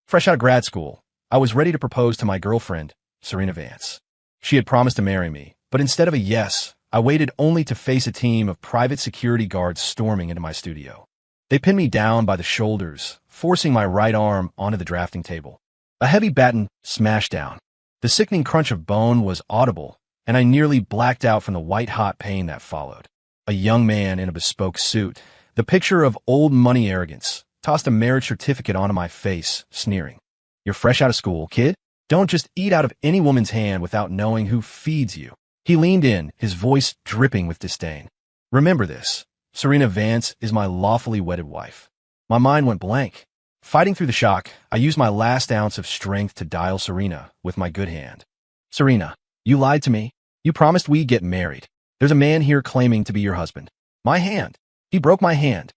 Fresh out of grad school, I was ready to propose to my girlfriend, Serena Vance. She had promised to marry me, but instead of a yes, I waited only to face a team of private security guards storming into my studio. They pinned me down by the shoulders, forcing my right arm onto the drafting table. A heavy baton smashed down. The sickening crunch of bone was audible, and I nearly blacked out from the white-hot pain that followed. A young man in a bespoke suit, the picture of old money arrogance, tossed a marriage certificate onto my face, sneering. "You're fresh out of school, kid? Don't just eat out of any woman's hand without knowing who feeds you." He leaned in, his voice dripping with disdain. "Remember this. Serena Vance is my lawfully wedded wife." My mind went blank. Fighting through the shock, I used my last ounce of strength to dial Serena with my good hand. "Serena, you lied to me. You promised we'd get married. There's a man here claiming to be your husband." My hand. He broke my hand.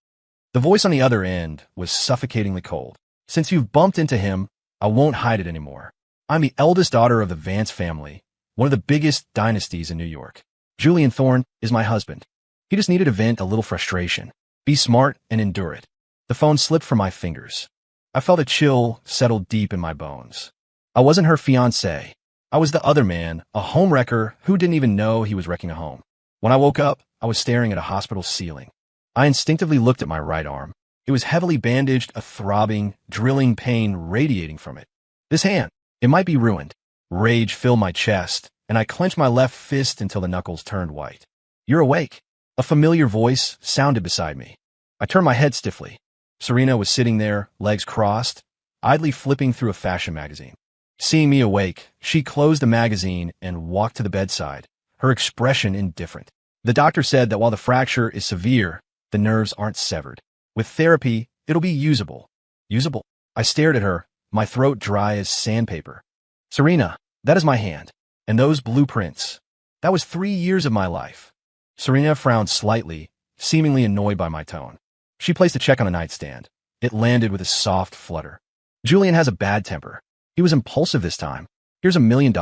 The voice on the other end was suffocatingly cold. "Since you've bumped into him, I won't hide it anymore. I'm the eldest daughter of the Vance family, one of the biggest dynasties in New York. Julian Thorne is my husband. He just needed to vent a little frustration. Be smart and endure it." The phone slipped from my fingers. I felt a chill settle deep in my bones. I wasn't her fiancé. I was the other man, a homewrecker who didn't even know he was wrecking a home. When I woke up, I was staring at a hospital ceiling. I instinctively looked at my right arm. It was heavily bandaged, a throbbing, drilling pain radiating from it. This hand, it might be ruined. Rage filled my chest, and I clenched my left fist until the knuckles turned white. "You're awake." A familiar voice sounded beside me. I turned my head stiffly. Serena was sitting there, legs crossed, idly flipping through a fashion magazine. Seeing me awake, she closed the magazine and walked to the bedside, her expression indifferent. "The doctor said that while the fracture is severe, the nerves aren't severed. With therapy, it'll be usable." Usable? I stared at her, my throat dry as sandpaper. "Serena, that is my hand. And those blueprints. That was 3 years of my life." Serena frowned slightly, seemingly annoyed by my tone. She placed a check on the nightstand. It landed with a soft flutter. "Julian has a bad temper. He was impulsive this time. Here's $1 million.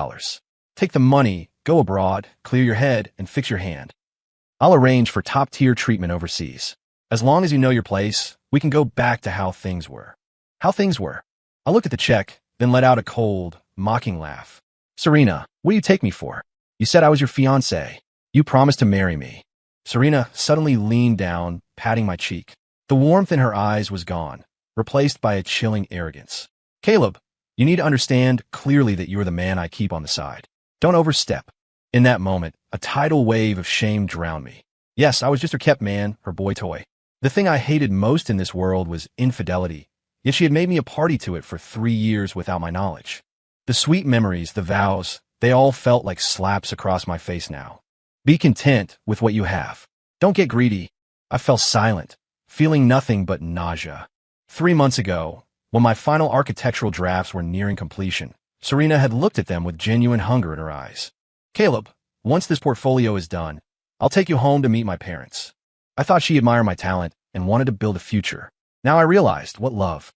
Take the money, go abroad, clear your head, and fix your hand. I'll arrange for top-tier treatment overseas. As long as you know your place, we can go back to how things were." How things were? I looked at the check, then let out a cold, mocking laugh. "Serena, what do you take me for? You said I was your fiancé. You promised to marry me." Serena suddenly leaned down, patting my cheek. The warmth in her eyes was gone, replaced by a chilling arrogance. "Caleb, you need to understand clearly that you are the man I keep on the side. Don't overstep." In that moment, a tidal wave of shame drowned me. Yes, I was just her kept man, her boy toy. The thing I hated most in this world was infidelity, yet she had made me a party to it for 3 years without my knowledge. The sweet memories, the vows, they all felt like slaps across my face now. Be content with what you have. Don't get greedy. I fell silent, feeling nothing but nausea. 3 months ago, when my final architectural drafts were nearing completion, Serena had looked at them with genuine hunger in her eyes. "Caleb, once this portfolio is done, I'll take you home to meet my parents." I thought she admired my talent and wanted to build a future. Now I realized what love.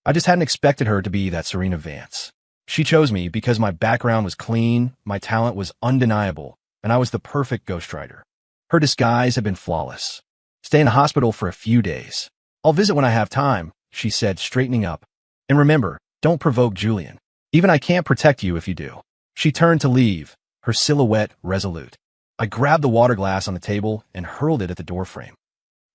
I just hadn't expected her to be that Serena Vance. She chose me because my background was clean, my talent was undeniable, and I was the perfect ghostwriter. Her disguise had been flawless. "Stay in the hospital for a few days. I'll visit when I have time," she said, straightening up. "And remember, don't provoke Julian. Even I can't protect you if you do." She turned to leave, her silhouette resolute. I grabbed the water glass on the table and hurled it at the doorframe.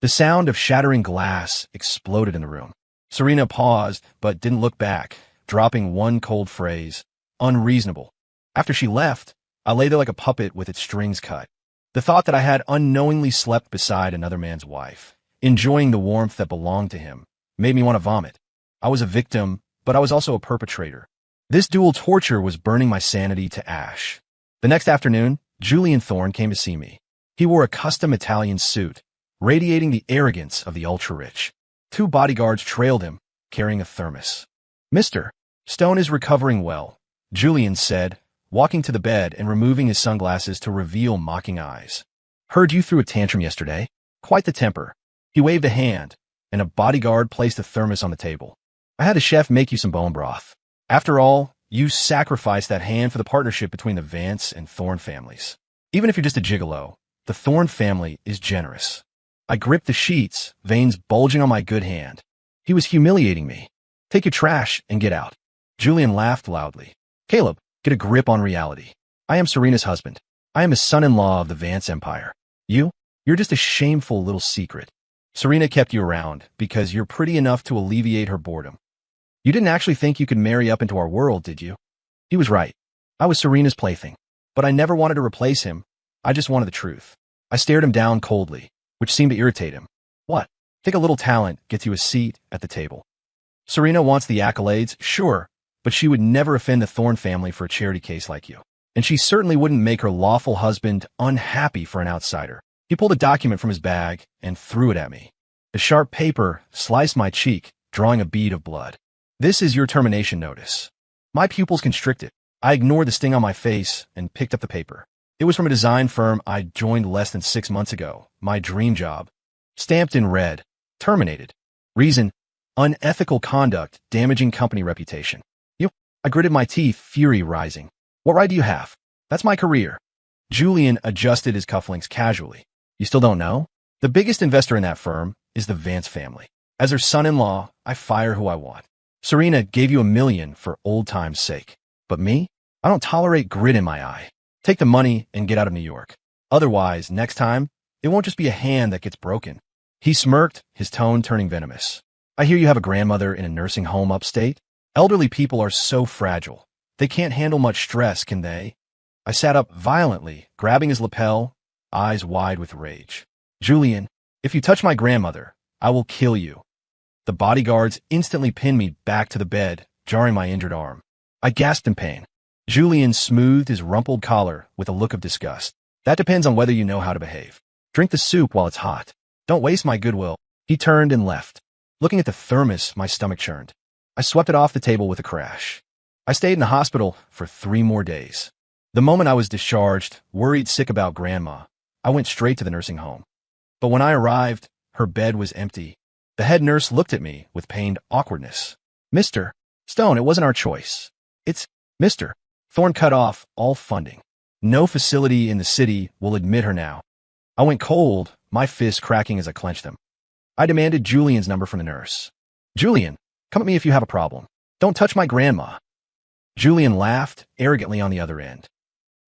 The sound of shattering glass exploded in the room. Serena paused, but didn't look back, dropping one cold phrase, "Unreasonable." After she left, I lay there like a puppet with its strings cut. The thought that I had unknowingly slept beside another man's wife, enjoying the warmth that belonged to him, made me want to vomit. I was a victim, but I was also a perpetrator. This dual torture was burning my sanity to ash. The next afternoon, Julian Thorne came to see me. He wore a custom Italian suit, radiating the arrogance of the ultra-rich. 2 bodyguards trailed him, carrying a thermos. "Mr. Stone is recovering well," Julian said, walking to the bed and removing his sunglasses to reveal mocking eyes. "Heard you threw a tantrum yesterday. Quite the temper." He waved a hand, and a bodyguard placed a thermos on the table. "I had a chef make you some bone broth. After all, you sacrificed that hand for the partnership between the Vance and Thorne families. Even if you're just a gigolo, the Thorne family is generous." I gripped the sheets, veins bulging on my good hand. He was humiliating me. Take your trash and get out. Julian laughed loudly. Caleb, get a grip on reality. I am Serena's husband. I am his son-in-law of the Vance Empire. You're just a shameful little secret. Serena kept you around because you're pretty enough to alleviate her boredom. You didn't actually think you could marry up into our world, did you? He was right. I was Serena's plaything. But I never wanted to replace him. I just wanted the truth. I stared him down coldly, which seemed to irritate him. What? Think a little talent gets you a seat at the table. Serena wants the accolades, sure, but she would never offend the Thorne family for a charity case like you. And she certainly wouldn't make her lawful husband unhappy for an outsider. He pulled a document from his bag and threw it at me. The sharp paper sliced my cheek, drawing a bead of blood. This is your termination notice. My pupils constricted. I ignored the sting on my face and picked up the paper. It was from a design firm I joined less than 6 months ago, my dream job. Stamped in red. Terminated. Reason: unethical conduct, damaging company reputation. I gritted my teeth, fury rising. What right do you have? That's my career. Julian adjusted his cufflinks casually. You still don't know? The biggest investor in that firm is the Vance family. As her son-in-law, I fire who I want. Serena gave you $1 million for old time's sake. But me? I don't tolerate grit in my eye. Take the money and get out of New York. Otherwise, next time, it won't just be a hand that gets broken. He smirked, his tone turning venomous. I hear you have a grandmother in a nursing home upstate. Elderly people are so fragile. They can't handle much stress, can they? I sat up violently, grabbing his lapel, eyes wide with rage. Julian, if you touch my grandmother, I will kill you. The bodyguards instantly pinned me back to the bed, jarring my injured arm. I gasped in pain. Julian smoothed his rumpled collar with a look of disgust. That depends on whether you know how to behave. Drink the soup while it's hot. Don't waste my goodwill. He turned and left. Looking at the thermos, my stomach churned. I swept it off the table with a crash. I stayed in the hospital for 3 more days. The moment I was discharged, worried sick about Grandma, I went straight to the nursing home. But when I arrived, her bed was empty. The head nurse looked at me with pained awkwardness. Mr. Stone, it wasn't our choice. It's Mr. Thorne cut off all funding. No facility in the city will admit her now. I went cold, my fists cracking as I clenched them. I demanded Julian's number from the nurse. Julian, come at me if you have a problem. Don't touch my grandma. Julian laughed, arrogantly on the other end.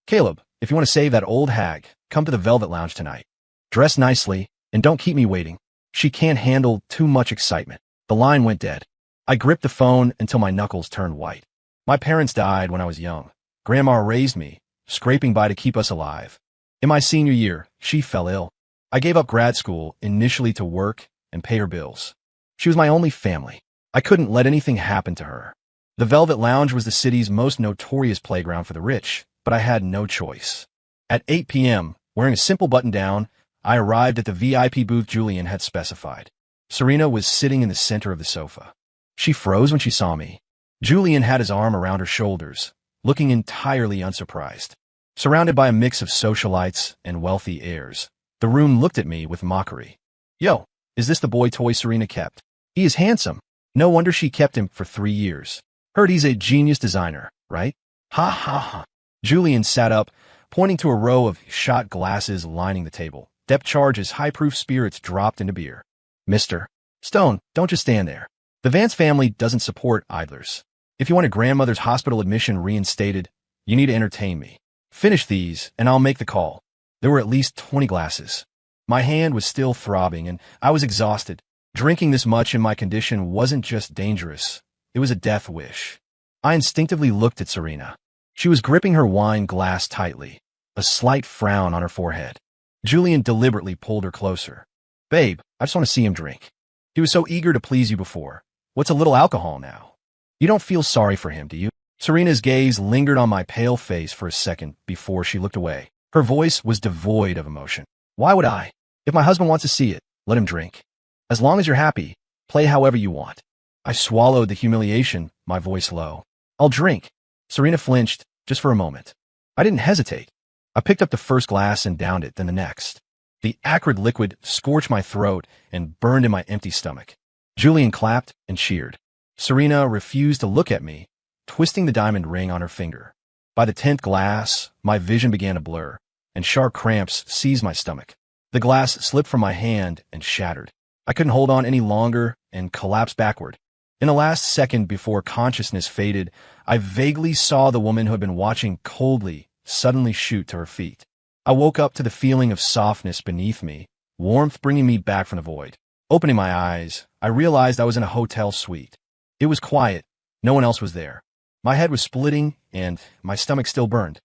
Caleb, if you want to save that old hag, come to the Velvet Lounge tonight. Dress nicely, and don't keep me waiting. She can't handle too much excitement. The line went dead. I gripped the phone until my knuckles turned white. My parents died when I was young. Grandma raised me, scraping by to keep us alive. In my senior year, she fell ill. I gave up grad school, initially to work and pay her bills. She was my only family. I couldn't let anything happen to her. The Velvet Lounge was the city's most notorious playground for the rich, but I had no choice. At 8 p.m., wearing a simple button-down, I arrived at the VIP booth Julian had specified. Serena was sitting in the center of the sofa. She froze when she saw me. Julian had his arm around her shoulders, looking entirely unsurprised. Surrounded by a mix of socialites and wealthy heirs, the room looked at me with mockery. Yo, is this the boy toy Serena kept? He is handsome. No wonder she kept him for 3 years. Heard he's a genius designer, right? Ha ha ha. Julian sat up, pointing to a row of shot glasses lining the table. Depth charges, high-proof spirits dropped into beer. Mr. Stone, don't just stand there. The Vance family doesn't support idlers. If you want a grandmother's hospital admission reinstated, you need to entertain me. Finish these, and I'll make the call. There were at least 20 glasses. My hand was still throbbing, and I was exhausted. Drinking this much in my condition wasn't just dangerous. It was a death wish. I instinctively looked at Serena. She was gripping her wine glass tightly, a slight frown on her forehead. Julian deliberately pulled her closer. Babe, I just want to see him drink. He was so eager to please you before. What's a little alcohol now? You don't feel sorry for him, do you? Serena's gaze lingered on my pale face for a second before she looked away. Her voice was devoid of emotion. Why would I? If my husband wants to see it, let him drink. As long as you're happy, play however you want. I swallowed the humiliation, my voice low. I'll drink. Serena flinched, just for a moment. I didn't hesitate. I picked up the first glass and downed it, then the next. The acrid liquid scorched my throat and burned in my empty stomach. Julian clapped and cheered. Serena refused to look at me, twisting the diamond ring on her finger. By the 10th glass, my vision began to blur, and sharp cramps seized my stomach. The glass slipped from my hand and shattered. I couldn't hold on any longer and collapsed backward. In the last second before consciousness faded, I vaguely saw the woman who had been watching coldly suddenly shoot to her feet. I woke up to the feeling of softness beneath me, warmth bringing me back from the void. Opening my eyes, I realized I was in a hotel suite. It was quiet. No one else was there. My head was splitting, and my stomach still burned.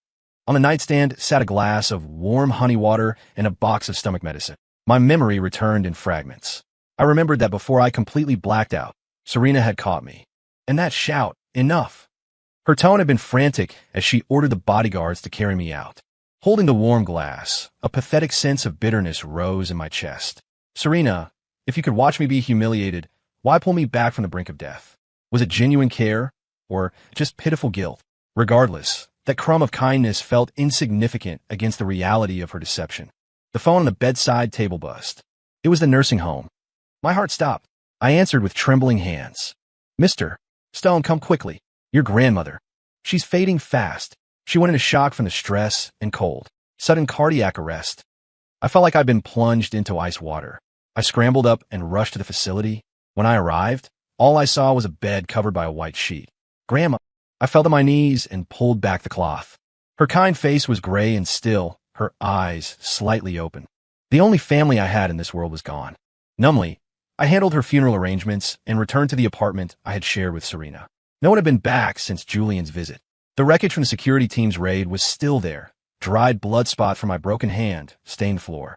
On the nightstand sat a glass of warm honey water and a box of stomach medicine. My memory returned in fragments. I remembered that before I completely blacked out, Serena had caught me. And that shout, enough. Her tone had been frantic as she ordered the bodyguards to carry me out. Holding the warm glass, a pathetic sense of bitterness rose in my chest. Serena, if you could watch me be humiliated, why pull me back from the brink of death? Was it genuine care, or just pitiful guilt? Regardless, that crumb of kindness felt insignificant against the reality of her deception. The phone on the bedside table buzzed. It was the nursing home. My heart stopped. I answered with trembling hands. Mr. Stone, come quickly. Your grandmother. She's fading fast. She went into shock from the stress and cold. Sudden cardiac arrest. I felt like I'd been plunged into ice water. I scrambled up and rushed to the facility. When I arrived, all I saw was a bed covered by a white sheet. Grandma. I fell to my knees and pulled back the cloth. Her kind face was gray and still, her eyes slightly open. The only family I had in this world was gone. Numbly, I handled her funeral arrangements and returned to the apartment I had shared with Serena. No one had been back since Julian's visit. The wreckage from the security team's raid was still there, dried blood spot from my broken hand, stained floor.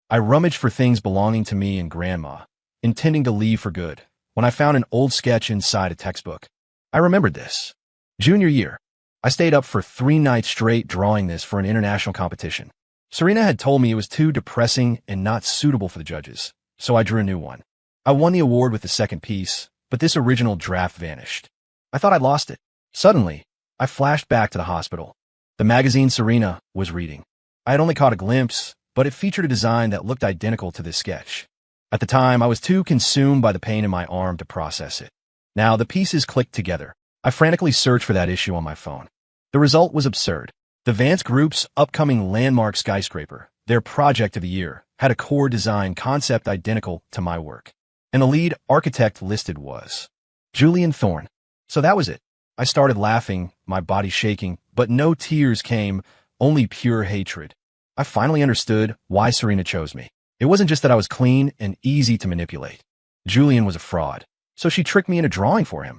I rummaged for things belonging to me and Grandma, intending to leave for good, when I found an old sketch inside a textbook. I remembered this. Junior year. I stayed up for 3 nights straight drawing this for an international competition. Serena had told me it was too depressing and not suitable for the judges, so I drew a new one. I won the award with the second piece, but this original draft vanished. I thought I'd lost it. Suddenly, I flashed back to the hospital. The magazine Serena was reading. I had only caught a glimpse, but it featured a design that looked identical to this sketch. At the time, I was too consumed by the pain in my arm to process it. Now, the pieces clicked together. I frantically searched for that issue on my phone. The result was absurd. The Vance Group's upcoming landmark skyscraper, their project of the year, had a core design concept identical to my work. And the lead architect listed was Julian Thorne. So that was it. I started laughing, my body shaking, but no tears came, only pure hatred. I finally understood why Serena chose me. It wasn't just that I was clean and easy to manipulate. Julian was a fraud, so she tricked me into drawing for him.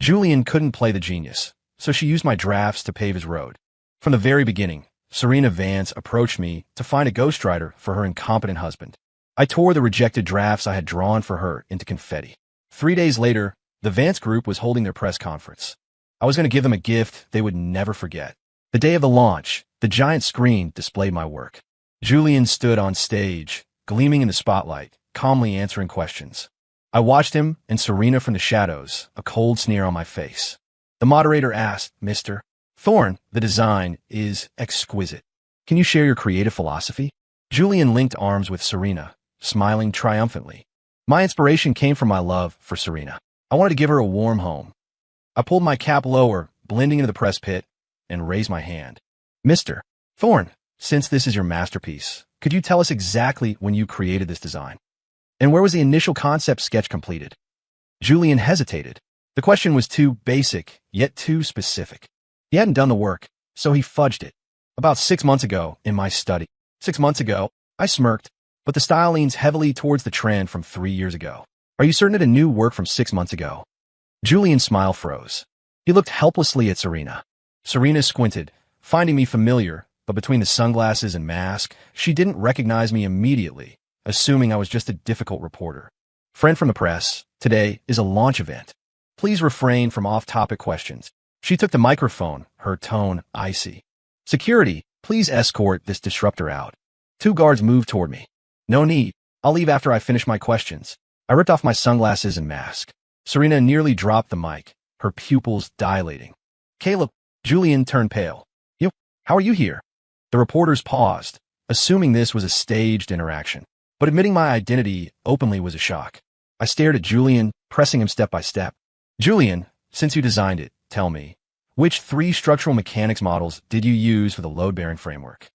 Julian couldn't play the genius, so she used my drafts to pave his road. From the very beginning, Serena Vance approached me to find a ghostwriter for her incompetent husband. I tore the rejected drafts I had drawn for her into confetti. 3 days later, the Vance Group was holding their press conference. I was going to give them a gift they would never forget. The day of the launch, the giant screen displayed my work. Julian stood on stage, gleaming in the spotlight, calmly answering questions. I watched him and Serena from the shadows, a cold sneer on my face. The moderator asked, Mr. Thorne, the design is exquisite. Can you share your creative philosophy? Julian linked arms with Serena, smiling triumphantly. My inspiration came from my love for Serena. I wanted to give her a warm home. I pulled my cap lower, blending into the press pit, and raised my hand. Mr. Thorne, since this is your masterpiece, could you tell us exactly when you created this design? And where was the initial concept sketch completed? Julian hesitated. The question was too basic, yet too specific. He hadn't done the work, so he fudged it. About 6 months ago, in my study. 6 months ago, I smirked, but the style leans heavily towards the trend from 3 years ago. Are you certain it a new work from 6 months ago? Julian's smile froze. He looked helplessly at Serena. Serena squinted, finding me familiar, but between the sunglasses and mask, she didn't recognize me immediately, assuming I was just a difficult reporter. Friend from the press, today is a launch event. Please refrain from off-topic questions. She took the microphone, her tone icy. Security, please escort this disruptor out. 2 guards moved toward me. No need. I'll leave after I finish my questions. I ripped off my sunglasses and mask. Serena nearly dropped the mic, her pupils dilating. Caleb, Julian turned pale. How are you here? The reporters paused, assuming this was a staged interaction. But admitting my identity openly was a shock. I stared at Julian, pressing him step by step. Julian, since you designed it, tell me, which 3 structural mechanics models did you use for the load-bearing framework?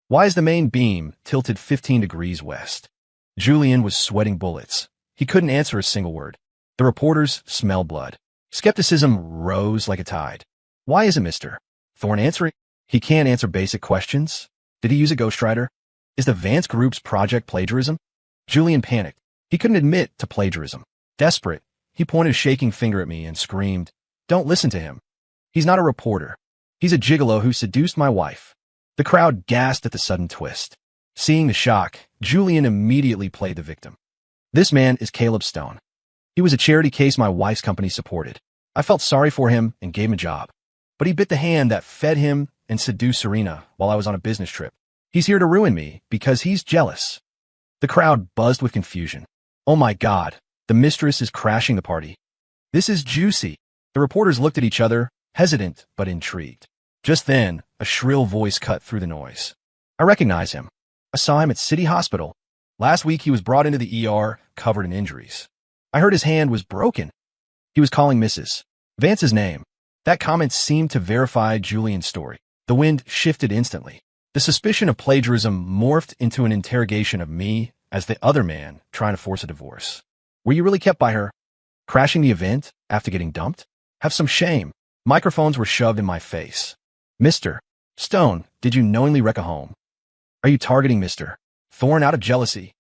Why is the main beam tilted 15 degrees west? Julian was sweating bullets. He couldn't answer a single word. The The reporters smelled blood. Skepticism rose like a tide. Why isn't Mr. Thorne answering? He can't answer basic questions? Did he use a ghostwriter? Is the Vance Group's project plagiarism? Julian panicked. He couldn't admit to plagiarism. Desperate, he pointed a shaking finger at me and screamed, "Don't listen to him. He's not a reporter. He's a gigolo who seduced my wife." The crowd gasped at the sudden twist. Seeing the shock, Julian immediately played the victim. "This man is Caleb Stone. He was a charity case my wife's company supported. I felt sorry for him and gave him a job. But he bit the hand that fed him and seduced Serena while I was on a business trip. He's here to ruin me because he's jealous." The crowd buzzed with confusion. "Oh my God, the mistress is crashing the party. This is juicy." The reporters looked at each other, hesitant but intrigued. Just then, a shrill voice cut through the noise. "I recognize him. I saw him at City Hospital. Last week he was brought into the ER, covered in injuries. I heard his hand was broken." He was calling Mrs. Vance's name. That comment seemed to verify Julian's story. The wind shifted instantly. The suspicion of plagiarism morphed into an interrogation of me as the other man trying to force a divorce. "Were you really kept by her? Crashing the event after getting dumped? Have some shame." Microphones were shoved in my face. "Mr. Stone, did you knowingly wreck a home? Are you targeting Mr. Thorne out of jealousy?"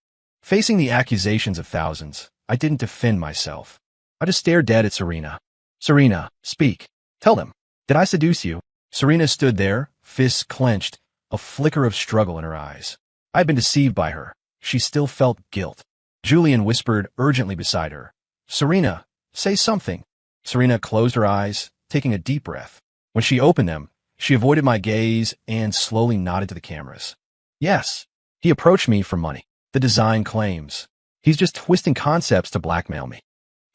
Facing the accusations of thousands, I didn't defend myself. I just stared dead at Serena. "Serena, speak. Tell them. Did I seduce you?" Serena stood there, fists clenched, a flicker of struggle in her eyes. I had been deceived by her. She still felt guilt. Julian whispered urgently beside her, "Serena, say something." Serena closed her eyes, taking a deep breath. When she opened them, she avoided my gaze and slowly nodded to the cameras. "Yes, he approached me for money. The design claims. He's just twisting concepts to blackmail me."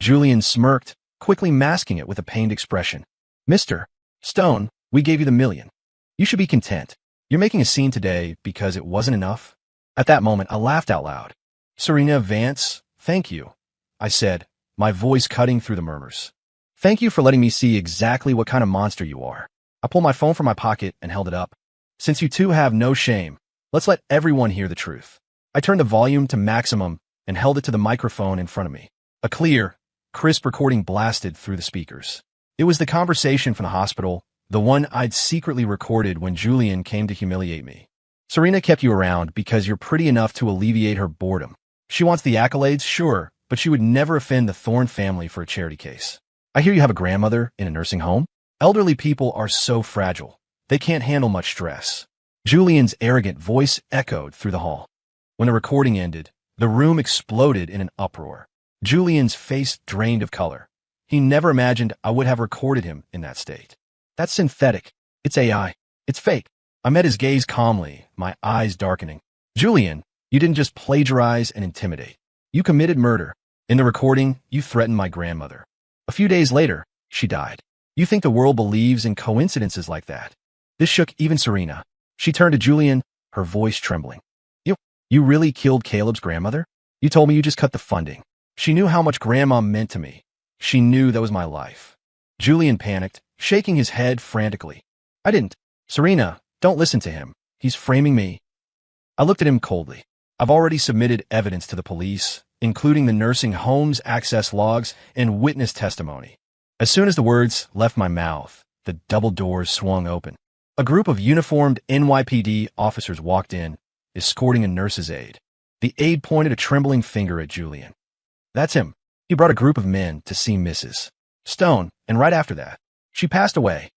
Julian smirked, quickly masking it with a pained expression. "Mr. Stone, we gave you the $1 million. You should be content. You're making a scene today because it wasn't enough." At that moment, I laughed out loud. "Serena Vance, thank you," I said, my voice cutting through the murmurs. "Thank you for letting me see exactly what kind of monster you are." I pulled my phone from my pocket and held it up. "Since you two have no shame, let's let everyone hear the truth." I turned the volume to maximum and held it to the microphone in front of me. A clear, crisp recording blasted through the speakers. It was the conversation from the hospital, the one I'd secretly recorded when Julian came to humiliate me. "Serena kept you around because you're pretty enough to alleviate her boredom. She wants the accolades, sure, but she would never offend the Thorne family for a charity case. I hear you have a grandmother in a nursing home. Elderly people are so fragile. They can't handle much stress." Julian's arrogant voice echoed through the hall. When the recording ended, the room exploded in an uproar. Julian's face drained of color. He never imagined I would have recorded him in that state. "That's synthetic. It's AI. It's fake." I met his gaze calmly, my eyes darkening. "Julian, you didn't just plagiarize and intimidate. You committed murder. In the recording, you threatened my grandmother. A few days later, she died. You think the world believes in coincidences like that?" This shook even Serena. She turned to Julian, her voice trembling. You really killed Caleb's grandmother? You told me you just cut the funding." She knew how much Grandma meant to me. She knew that was my life. Julian panicked, shaking his head frantically. "I didn't. Serena, don't listen to him. He's framing me." I looked at him coldly. "I've already submitted evidence to the police, including the nursing home's access logs and witness testimony." As soon as the words left my mouth, the double doors swung open. A group of uniformed NYPD officers walked in, escorting a nurse's aide. The aide pointed a trembling finger at Julian. "That's him. He brought a group of men to see Mrs. Stone, and right after that, she passed away."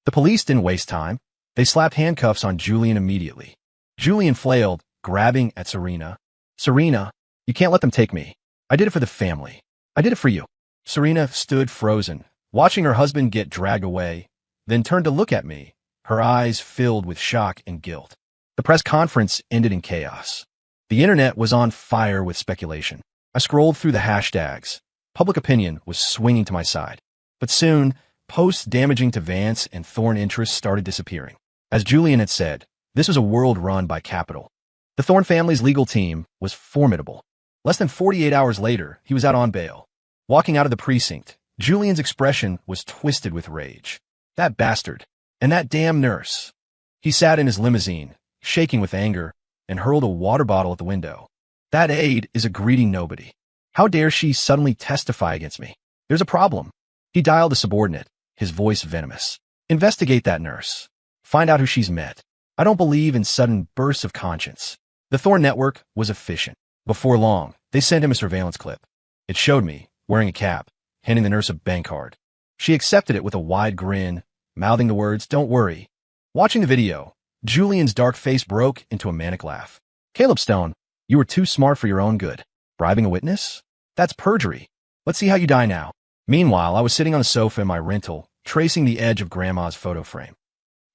The police didn't waste time. They slapped handcuffs on Julian immediately. Julian flailed, grabbing at Serena. "Serena, you can't let them take me. I did it for the family. I did it for you." Serena stood frozen, watching her husband get dragged away, then turned to look at me, her eyes filled with shock and guilt. The press conference ended in chaos. The internet was on fire with speculation. I scrolled through the hashtags. Public opinion was swinging to my side. But soon, posts damaging to Vance and Thorne interests started disappearing. As Julian had said, this was a world run by capital. The Thorne family's legal team was formidable. Less than 48 hours later, he was out on bail. Walking out of the precinct, Julian's expression was twisted with rage. That bastard. And that damn nurse. He sat in his limousine, shaking with anger, and hurled a water bottle at the window. "That aide is a greedy nobody. How dare she suddenly testify against me? There's a problem. He dialed a subordinate, his voice venomous. Investigate that nurse. Find out who she's met. I don't believe in sudden bursts of conscience. The Thorn network was efficient. Before long, they sent him a surveillance clip. It showed me, wearing a cap, handing the nurse a bank card. She accepted it with a wide grin, mouthing the words, "Don't worry." Watching the video, Julian's dark face broke into a manic laugh. Caleb Stone, you were too smart for your own good. Bribing a witness? That's perjury. Let's see how you die now. Meanwhile, I was sitting on a sofa in my rental, tracing the edge of Grandma's photo frame.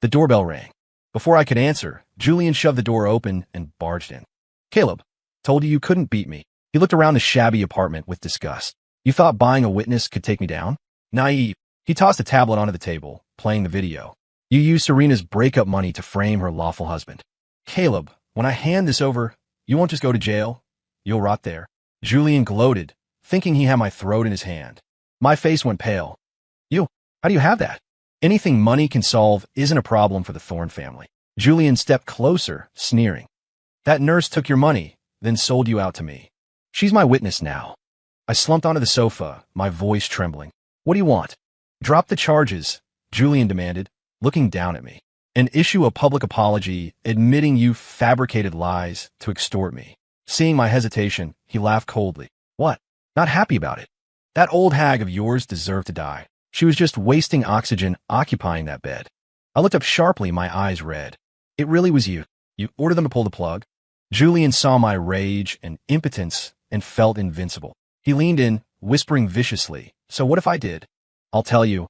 The doorbell rang. Before I could answer, Julian shoved the door open and barged in. Caleb, told you couldn't beat me. He looked around the shabby apartment with disgust. You thought buying a witness could take me down? Naive. He tossed a tablet onto the table, playing the video. You used Serena's breakup money to frame her lawful husband. Caleb, when I hand this over, you won't just go to jail. You'll rot there. Julian gloated, thinking he had my throat in his hand. My face went pale. How do you have that? Anything money can solve isn't a problem for the Thorn family. Julian stepped closer, sneering. That nurse took your money, then sold you out to me. She's my witness now. I slumped onto the sofa, my voice trembling. What do you want? Drop the charges, Julian demanded, looking down at me. And issue a public apology admitting you fabricated lies to extort me. Seeing my hesitation, he laughed coldly. What? Not happy about it? That old hag of yours deserved to die. She was just wasting oxygen occupying that bed. I looked up sharply, my eyes red. It really was you. You ordered them to pull the plug? Julian saw my rage and impotence and felt invincible. He leaned in, whispering viciously, so what if I did? I'll tell you.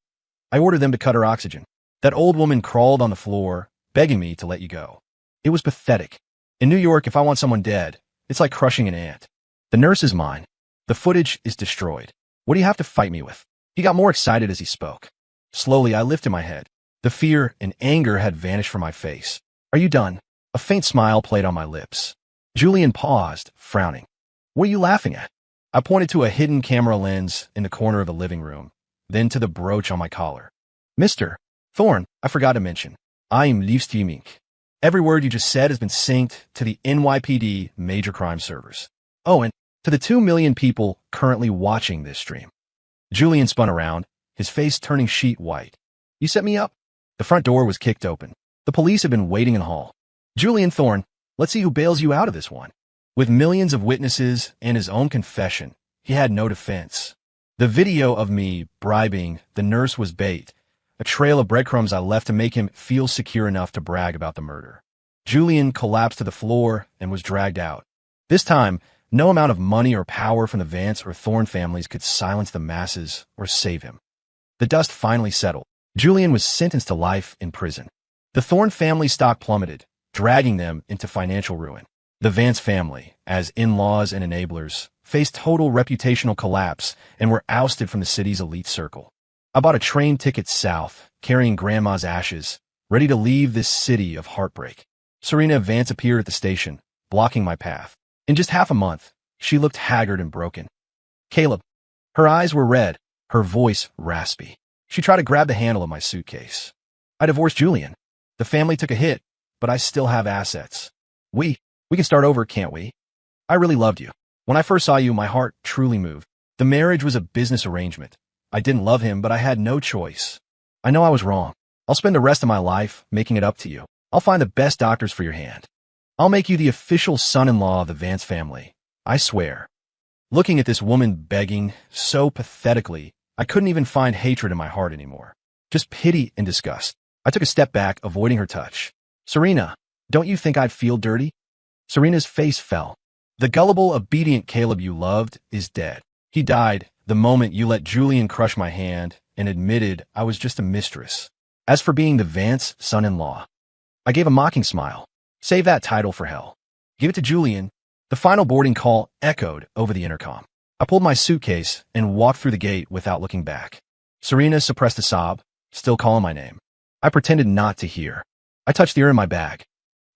I ordered them to cut her oxygen. That old woman crawled on the floor, begging me to let you go. It was pathetic. In New York, if I want someone dead, it's like crushing an ant. The nurse is mine. The footage is destroyed. What do you have to fight me with? He got more excited as he spoke. Slowly, I lifted my head. The fear and anger had vanished from my face. Are you done? A faint smile played on my lips. Julian paused, frowning. What are you laughing at? I pointed to a hidden camera lens in the corner of the living room, then to the brooch on my collar. Mr. Thorn, I forgot to mention. I am livestreaming. Every word you just said has been synced to the NYPD major crime servers. Oh, and to the 2 million people currently watching this stream. Julian spun around, his face turning sheet white. You set me up? The front door was kicked open. The police had been waiting in the hall. Julian Thorn, let's see who bails you out of this one. With millions of witnesses and his own confession, he had no defense. The video of me bribing the nurse was bait, a trail of breadcrumbs I left to make him feel secure enough to brag about the murder. Julian collapsed to the floor and was dragged out. This time, no amount of money or power from the Vance or Thorn families could silence the masses or save him. The dust finally settled. Julian was sentenced to life in prison. The Thorn family stock plummeted, dragging them into financial ruin. The Vance family, as in-laws and enablers, faced total reputational collapse and were ousted from the city's elite circle. I bought a train ticket south, carrying Grandma's ashes, ready to leave this city of heartbreak. Serena Vance appeared at the station, blocking my path. In just half a month, she looked haggard and broken. Caleb. Her eyes were red, her voice raspy. She tried to grab the handle of my suitcase. I divorced Julian. The family took a hit, but I still have assets. We can start over, can't we? I really loved you. When I first saw you, my heart truly moved. The marriage was a business arrangement. I didn't love him, but I had no choice. I know I was wrong. I'll spend the rest of my life making it up to you. I'll find the best doctors for your hand. I'll make you the official son-in-law of the Vance family. I swear. Looking at this woman begging so pathetically, I couldn't even find hatred in my heart anymore. Just pity and disgust. I took a step back, avoiding her touch. Serena, don't you think I'd feel dirty? Serena's face fell. The gullible, obedient Caleb you loved is dead. He died the moment you let Julian crush my hand and admitted I was just a mistress. As for being the Vance son-in-law, I gave a mocking smile. Save that title for hell. Give it to Julian. The final boarding call echoed over the intercom. I pulled my suitcase and walked through the gate without looking back. Serena suppressed a sob, still calling my name. I pretended not to hear. I touched the ear in my bag.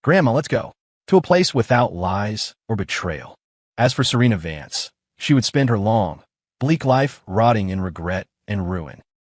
Grandma, let's go. To a place without lies or betrayal. As for Serena Vance, she would spend her long, bleak life rotting in regret and ruin.